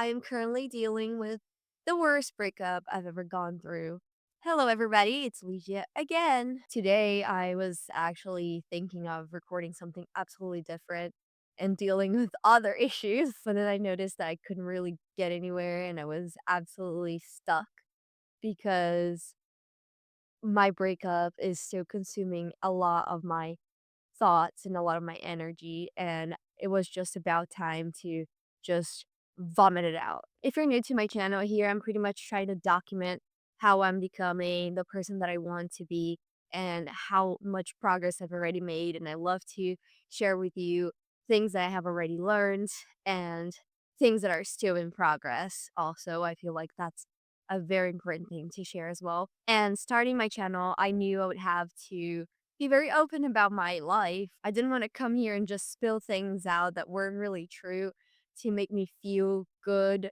I am currently dealing with the worst breakup I've ever gone through. Hello, everybody. It's Ligia again. Today, I was actually thinking of recording something absolutely different and dealing with other issues, but then I noticed that I couldn't really get anywhere and I was absolutely stuck because my breakup is still consuming a lot of my thoughts and a lot of my energy, and it was just about time to just vomit it out. If you're new to my channel here, I'm pretty much trying to document how I'm becoming the person that I want to be and how much progress I've already made. And I love to share with you things that I have already learned and things that are still in progress. Also, I feel like that's a very important thing to share as well. And starting my channel, I knew I would have to be very open about my life. I didn't want to come here and just spill things out that weren't really true to make me feel good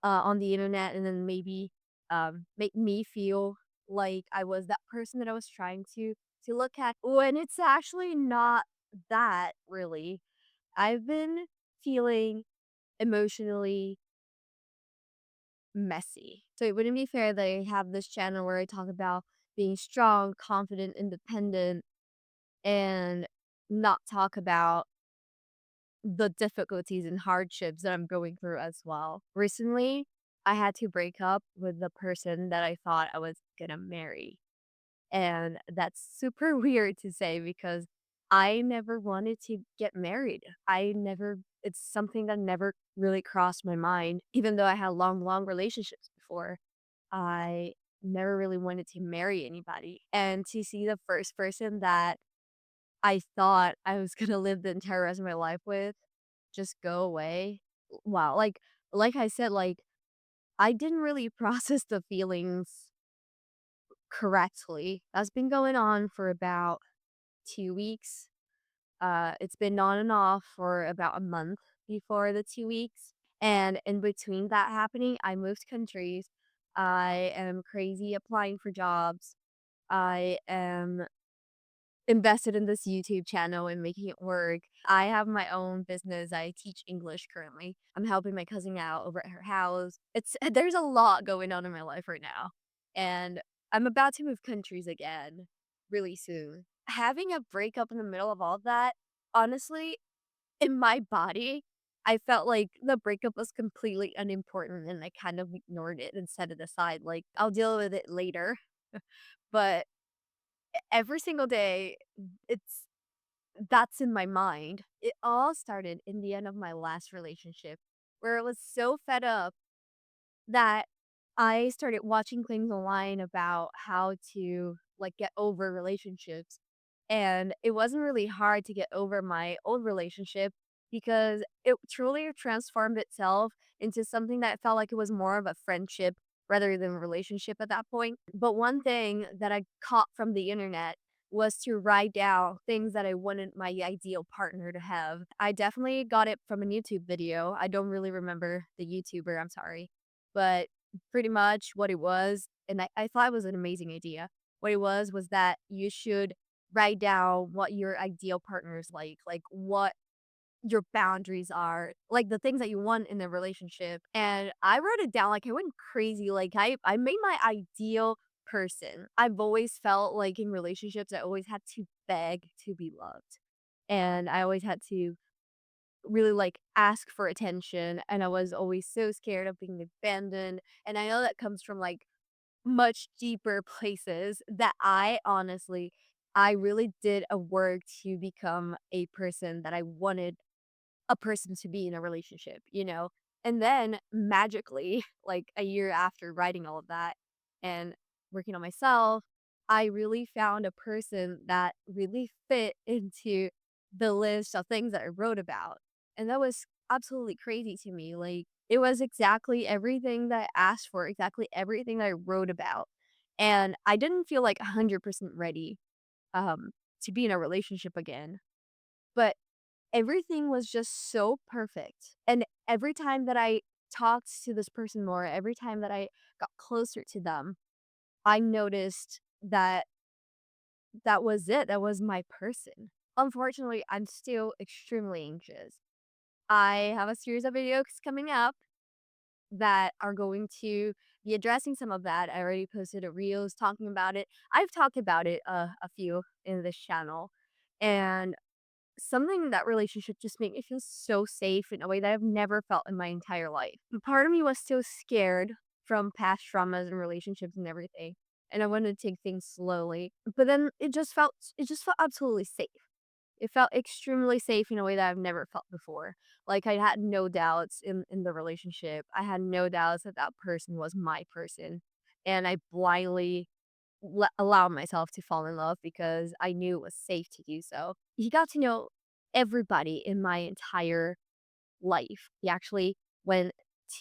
on the internet and then maybe make me feel like I was that person that I was trying to look at when it's actually not that really. I've been feeling emotionally messy. So it wouldn't be fair that I have this channel where I talk about being strong, confident, independent, and not talk about the difficulties and hardships that I'm going through as well. Recently, I had to break up with the person that I thought I was gonna marry. And that's super weird to say because I never wanted to get married. It's something that never really crossed my mind. Even though I had long, long relationships before, I never really wanted to marry anybody. And to see the first person that I thought I was gonna live the entire rest of my life with just go away. Wow, like I said, I didn't really process the feelings correctly. That's been going on for about 2 weeks. It's been on and off for about a month before the 2 weeks, and in between that happening, I moved countries. I am crazy applying for jobs. I am invested in this YouTube channel and making it work. I have my own business. I teach English currently. I'm helping my cousin out over at her house. It's there's a lot going on in my life right now. And I'm about to move countries again really soon. Having a breakup in the middle of all that, honestly, in my body, I felt like the breakup was completely unimportant and I kind of ignored it and set it aside. Like, I'll deal with it later. But every single day, it's that's in my mind. It all started in the end of my last relationship, where I was so fed up that I started watching things online about how to, like, get over relationships, and it wasn't really hard to get over my old relationship because it truly transformed itself into something that felt like it was more of a friendship rather than a relationship at that point. But one thing that I caught from the internet was to write down things that I wanted my ideal partner to have. I definitely got it from a YouTube video. I don't really remember the YouTuber, I'm sorry. But pretty much what it was, and I thought it was an amazing idea. What it was that you should write down what your ideal partner is like what your boundaries are, like the things that you want in a relationship. And I wrote it down, like I went crazy. Like I made my ideal person. I've always felt like in relationships, I always had to beg to be loved. And I always had to really like ask for attention. And I was always so scared of being abandoned. And I know that comes from like much deeper places that I really did a work to become a person that I wanted a person to be in a relationship, you know? And then magically, like a year after writing all of that and working on myself, I really found a person that really fit into the list of things that I wrote about. And that was absolutely crazy to me. Like, it was exactly everything that I asked for, exactly everything that I wrote about. And I didn't feel like 100% ready to be in a relationship again. But everything was just so perfect, and every time that I talked to this person more, every time that I got closer to them, I noticed that that was it, that was my person. Unfortunately, I'm still extremely anxious. I have a series of videos coming up that are going to be addressing some of that. I already posted a reels talking about it. I've talked about it a few in this channel, and something that relationship just made me feel so safe in a way that I've never felt in my entire life. But part of me was still scared from past traumas and relationships and everything, and I wanted to take things slowly. But then it just felt absolutely safe. It felt extremely safe in a way that I've never felt before. Like, I had no doubts in the relationship. I had no doubts that that person was my person, and I blindly allowed myself to fall in love because I knew it was safe to do so. He got to know everybody in my entire life. He actually went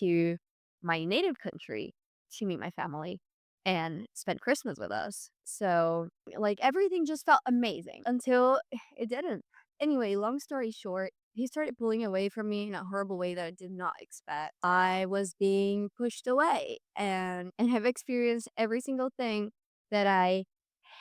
to my native country to meet my family and spent Christmas with us. So, like, everything just felt amazing until it didn't. Anyway, long story short, he started pulling away from me in a horrible way that I did not expect. I was being pushed away and have experienced every single thing that I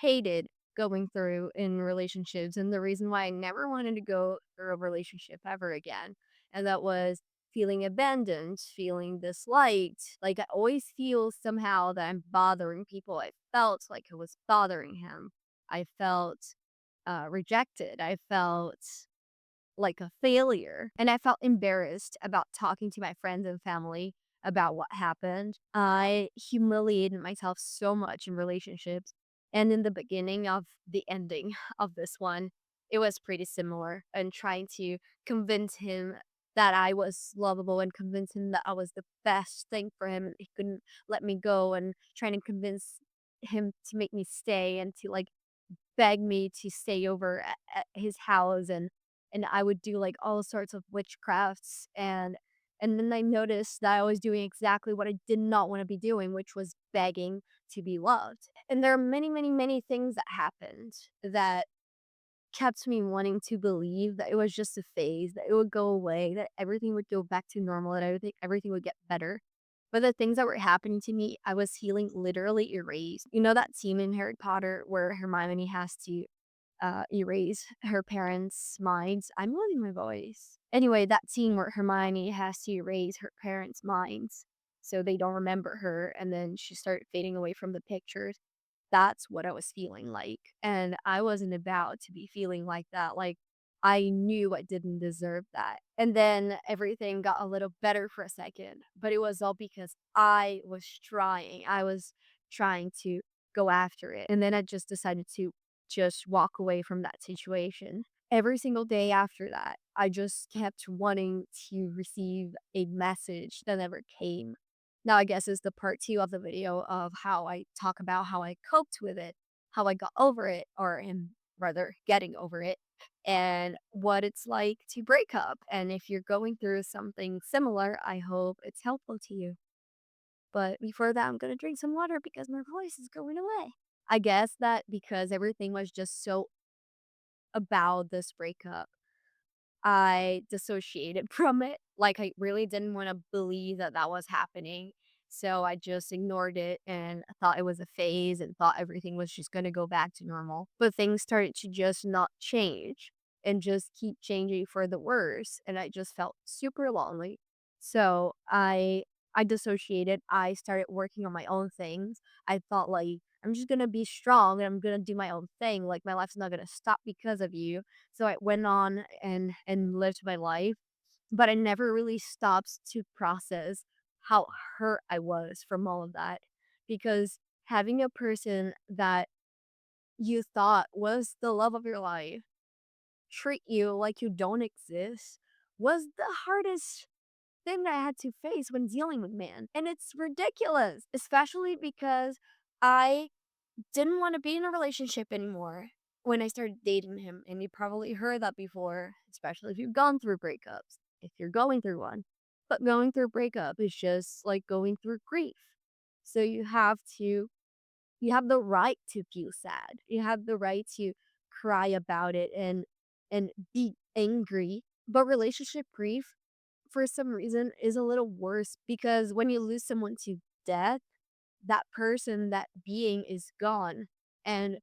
hated going through in relationships, and the reason why I never wanted to go through a relationship ever again, and that was feeling abandoned, feeling disliked. Like, I always feel somehow that I'm bothering people. I felt like I was bothering him. I felt rejected. I felt like a failure. And I felt embarrassed about talking to my friends and family about what happened. I humiliated myself so much in relationships. And in the beginning of the ending of this one, it was pretty similar. And trying to convince him that I was lovable and convince him that I was the best thing for him. And he couldn't let me go, and trying to convince him to make me stay and to like beg me to stay over at his house, and I would do, like, all sorts of witchcrafts, and then I noticed that I was doing exactly what I did not wanna be doing, which was begging to be loved. And there are many, many, many things that happened that kept me wanting to believe that it was just a phase, that it would go away, that everything would go back to normal, and everything would get better. But the things that were happening to me, I was feeling literally erased. You know that scene in Harry Potter where Hermione has to erase her parents' minds? I'm losing my voice. Anyway, that scene where Hermione has to erase her parents' minds so they don't remember her, and then she started fading away from the pictures. That's what I was feeling like, and I wasn't about to be feeling like that. Like, I knew I didn't deserve that, and then everything got a little better for a second, but it was all because I was trying. I was trying to go after it, and then I just decided to just walk away from that situation. Every single day after that, I just kept wanting to receive a message that never came. Now, I guess is the part 2 of the video of how I talk about how I coped with it, how I got over it, or am rather getting over it, and what it's like to break up. And if you're going through something similar, I hope it's helpful to you. But before that, I'm gonna drink some water because my voice is going away. I guess that because everything was just so about this breakup, I dissociated from it. Like, I really didn't wanna believe that that was happening, so I just ignored it and thought it was a phase and thought everything was just gonna go back to normal. But things started to just not change and just keep changing for the worse, and I just felt super lonely. So I dissociated. I started working on my own things. I thought, like, "I'm just gonna be strong and I'm gonna do my own thing, like, my life's not gonna stop because of you." So I went on and lived my life, but I never really stopped to process how hurt I was from all of that. Because having a person that you thought was the love of your life treat you like you don't exist was the hardest thing that I had to face when dealing with man. And it's ridiculous, especially because I didn't want to be in a relationship anymore when I started dating him. And you probably heard that before, especially if you've gone through breakups, if you're going through one. But going through breakup is just like going through grief. So you have the right to feel sad. You have the right to cry about it and be angry. But relationship grief, for some reason, is a little worse because when you lose someone to death, that person, that being is gone. And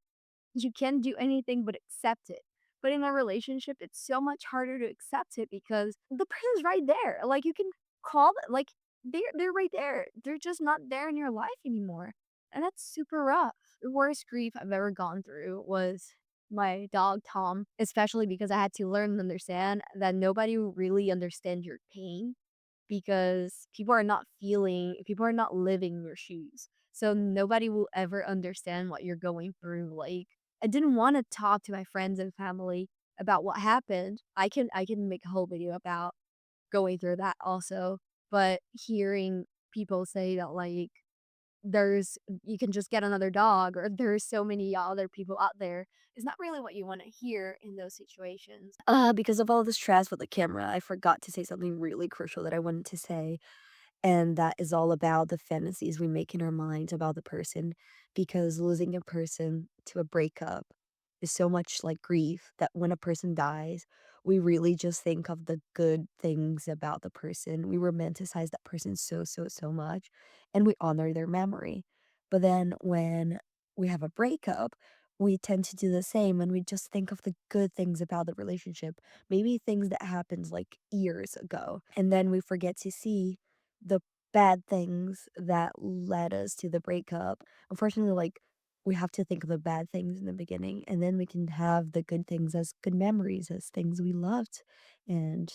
you can't do anything but accept it. But in a relationship, it's so much harder to accept it because the person's right there. Like, you can call it, like, they're right there. They're just not there in your life anymore. And that's super rough. The worst grief I've ever gone through was my dog Tom, especially because I had to learn and understand that nobody will really understand your pain because people are not living in your shoes. So nobody will ever understand what you're going through. Like I didn't want to talk to my friends and family about what happened. I can make a whole video about going through that also, but hearing people say that like there's you can just get another dog or there's so many other people out there is not really what you want to hear in those situations. Because of all the stress with the camera, I forgot to say something really crucial that I wanted to say. And that is all about the fantasies we make in our minds about the person, because losing a person to a breakup is so much like grief that when a person dies, we really just think of the good things about the person. We romanticize that person so, so, so much, and we honor their memory. But then when we have a breakup, we tend to do the same and we just think of the good things about the relationship, maybe things that happened like years ago. And then we forget to see the bad things that led us to the breakup. Unfortunately, like, we have to think of the bad things in the beginning, and then we can have the good things as good memories, as things we loved and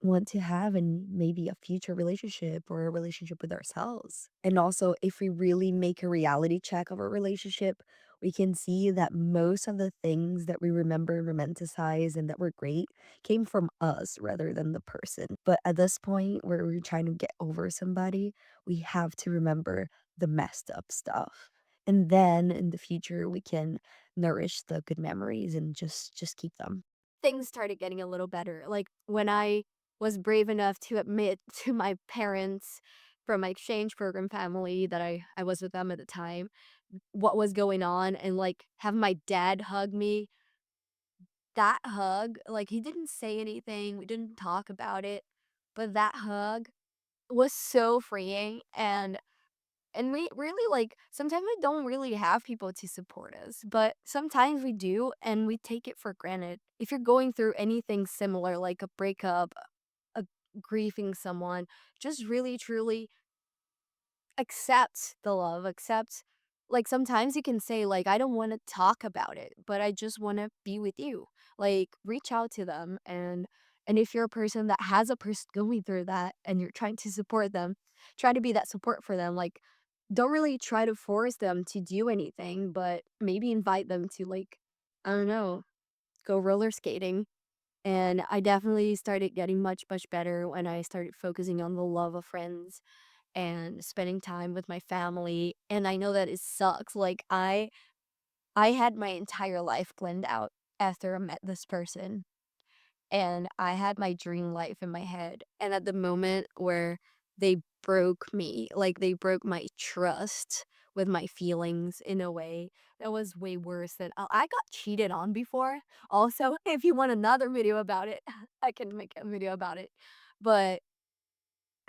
want to have in maybe a future relationship or a relationship with ourselves. And also, if we really make a reality check of a relationship, we can see that most of the things that we remember and romanticize and that were great came from us rather than the person. But at this point where we're trying to get over somebody, we have to remember the messed up stuff. And then in the future, we can nourish the good memories and just keep them. Things started getting a little better. Like when I was brave enough to admit to my parents from my exchange program family that I was with them at the time what was going on and like have my dad hug me. That hug, like he didn't say anything, we didn't talk about it, but that hug was so freeing and we really like sometimes we don't really have people to support us, but sometimes we do and we take it for granted. If you're going through anything similar like a breakup, a grieving someone, just really truly accept the love, accept like sometimes you can say like I don't want to talk about it, but I just want to be with you. Like reach out to them and if you're a person that has a person going through that and you're trying to support them, try to be that support for them. Like don't really try to force them to do anything, but maybe invite them to like I don't know, go roller skating. And I definitely started getting much, much better when I started focusing on the love of friends and spending time with my family. And I know that it sucks. Like I had my entire life planned out after I met this person. And I had my dream life in my head. And at the moment where they broke me, like they broke my trust with my feelings in a way that was way worse than I got cheated on before. Also, if you want another video about it, I can make a video about it. But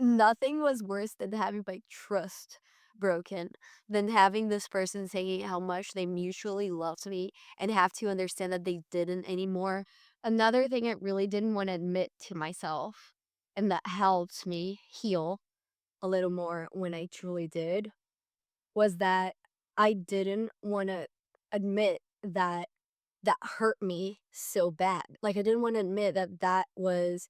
nothing was worse than having my trust broken, than having this person saying how much they mutually loved me and have to understand that they didn't anymore. Another thing I really didn't want to admit to myself, and that helped me heal a little more when I truly did, was that I didn't want to admit that that hurt me so bad. Like, I didn't want to admit that that was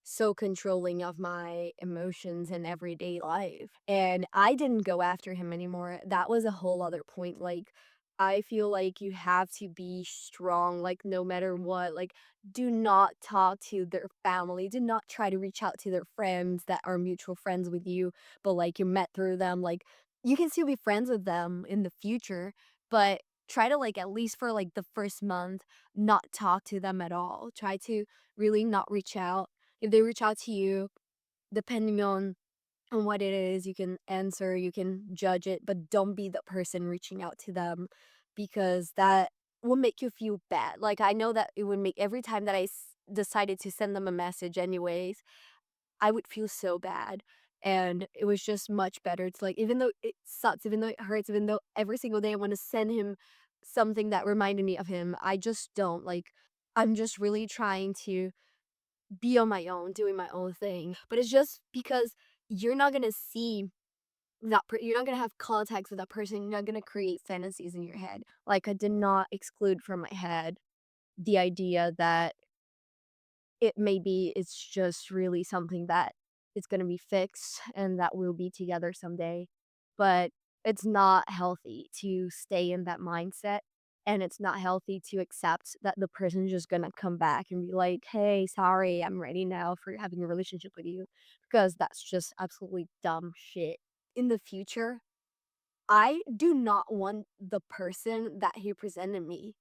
so controlling of my emotions in everyday life. And I didn't go after him anymore. That was a whole other point. Like, I feel like you have to be strong, like, no matter what. Like, do not talk to their family. Do not try to reach out to their friends that are mutual friends with you, but like you met through them. Like, you can still be friends with them in the future, but try to, like, at least for like the first month, not talk to them at all. Try to really not reach out if they reach out to you, depending on what it is, you can answer, you can judge it, but don't be the person reaching out to them because that will make you feel bad. Like I know that it would make every time that decided to send them a message anyways, I would feel so bad. And it was just much better to like, even though it sucks, even though it hurts, even though every single day I want to send him something that reminded me of him, I just don't. Like, I'm just really trying to be on my own, doing my own thing. But it's just because you're not gonna see you're not gonna have contact with that person, you're not gonna create fantasies in your head. Like, I did not exclude from my head the idea that it maybe it's just really something that is gonna be fixed and that we'll be together someday, but it's not healthy to stay in that mindset, and it's not healthy to accept that the person's just gonna come back and be like, "Hey, sorry, I'm ready now for having a relationship with you," because that's just absolutely dumb shit. In the future, I do not want the person that he presented me.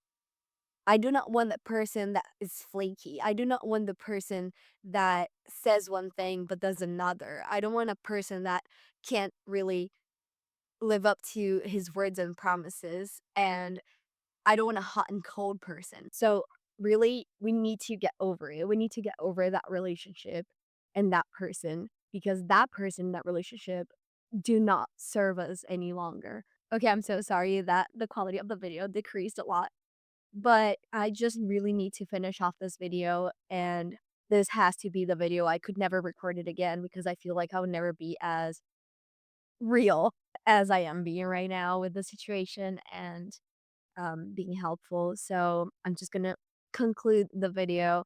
I do not want the person that is flaky. I do not want the person that says one thing but does another. I don't want a person that can't really live up to his words and promises. And I don't want a hot and cold person. So, really, we need to get over it. We need to get over that relationship and that person because that person, that relationship, do not serve us any longer. Okay, I'm so sorry that the quality of the video decreased a lot, but I just really need to finish off this video, and this has to be the video. I could never record it again because I feel like I would never be as real as I am being right now with the situation and being helpful. So I'm just gonna conclude the video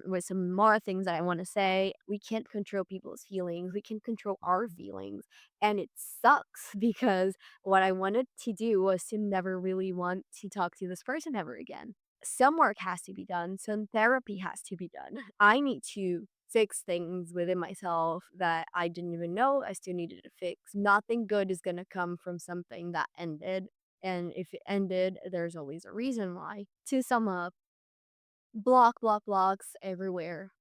with some more things that I want to say. We can't control people's feelings. We can control our feelings. And it sucks because what I wanted to do was to never really want to talk to this person ever again. Some work has to be done, some therapy has to be done. I need to fix things within myself that I didn't even know I still needed to fix. Nothing good is going to come from something that ended. And if it ended, there's always a reason why. To sum up, blocks everywhere.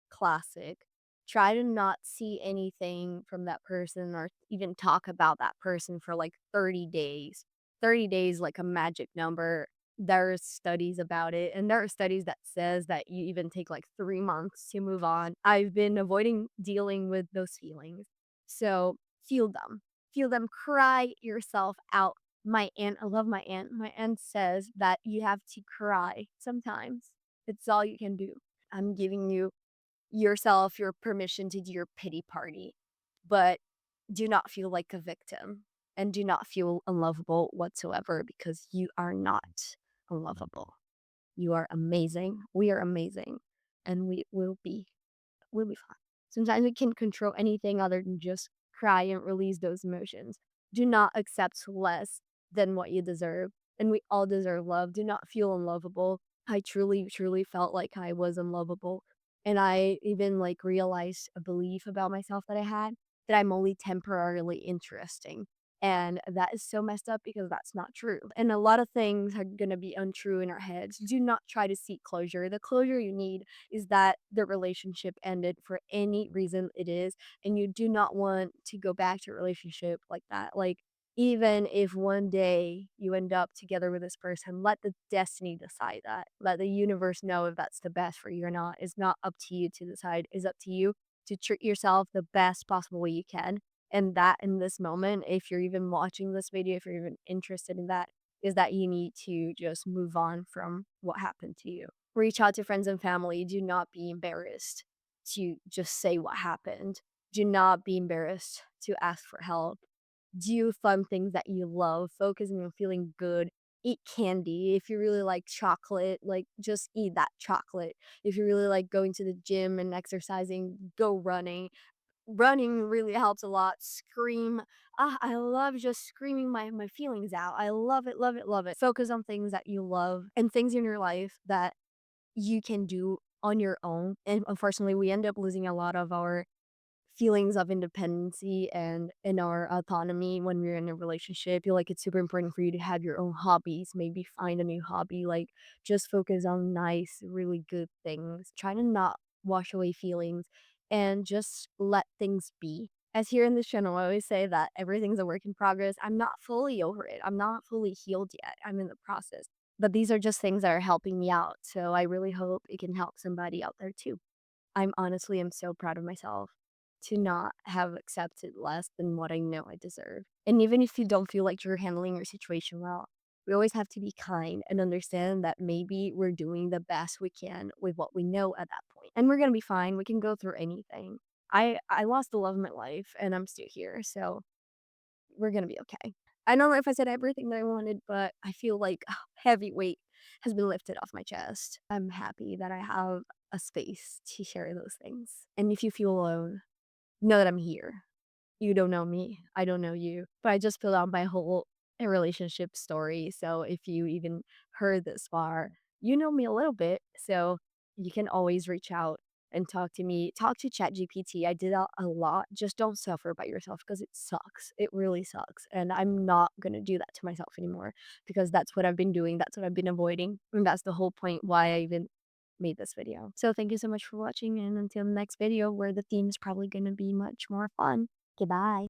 Classic. Try to not see anything from that person or even talk about that person for like 30 days. 30 days like a magic number. There's studies about it, and there are studies that says that you even take like 3 months to move on. I've been avoiding dealing with those feelings. So, feel them. Feel them, cry yourself out. My aunt, I love my aunt. My aunt says that you have to cry sometimes. It's all you can do. I'm giving you yourself your permission to do your pity party, but do not feel like a victim and do not feel unlovable whatsoever because you are not unlovable. You are amazing. We are amazing and we will be we'll be fine. Sometimes we can't control anything other than just cry and release those emotions. Do not accept less than what you deserve. And we all deserve love. Do not feel unlovable. I truly, truly felt like I was unlovable. And I even like realized a belief about myself that I had that I'm only temporarily interesting. And that is so messed up because that's not true. And a lot of things are going to be untrue in our heads. Do not try to seek closure. The closure you need is that the relationship ended for any reason it is, and you do not want to go back to a relationship like that. Like, even if one day you end up together with this person, let the destiny decide that. Let the universe know if that's the best for you or not. It's not up to you to decide. It's up to you to treat yourself the best possible way you can. And that in this moment, if you're even watching this video, if you're even interested in that, is that you need to just move on from what happened to you. Reach out to friends and family. Do not be embarrassed to just say what happened. Do not be embarrassed to ask for help. Do fun things that you love. Focus on feeling good. Eat candy. If you really like chocolate, like just eat that chocolate. If you really like going to the gym and exercising, go running. Running really helps a lot. Scream. Ah, I love just screaming my feelings out. I love it, love it, love it. Focus on things that you love and things in your life that you can do on your own. And unfortunately, we end up losing a lot of our feelings of independency and in our autonomy when we're in a relationship. Feel like it's super important for you to have your own hobbies. Maybe find a new hobby. Like just focus on nice, really good things. Try to not wash away feelings and just let things be. As here in this channel, I always say that everything's a work in progress. I'm not fully over it. I'm not fully healed yet. I'm in the process. But these are just things that are helping me out. So I really hope it can help somebody out there too. I'm so proud of myself to not have accepted less than what I know I deserve. And even if you don't feel like you're handling your situation well, we always have to be kind and understand that maybe we're doing the best we can with what we know at that point. And we're going to be fine. We can go through anything. I lost the love of my life, and I'm still here, so we're gonna be okay. I don't know if I said everything that I wanted, but I feel like a heavy weight has been lifted off my chest. I'm happy that I have a space to share those things. And if you feel alone, know that I'm here. You don't know me, I don't know you, but I just filled out my whole relationship story, so if you even heard this far, you know me a little bit, so you can always reach out and talk to me. Talk to ChatGPT. I did that a lot. Just don't suffer by yourself because it sucks. It really sucks, and I'm not gonna do that to myself anymore because that's what I've been doing, that's what I've been avoiding, and that's the whole point why I even made this video. So thank you so much for watching, and until the next video where the theme is probably gonna be much more fun. Goodbye.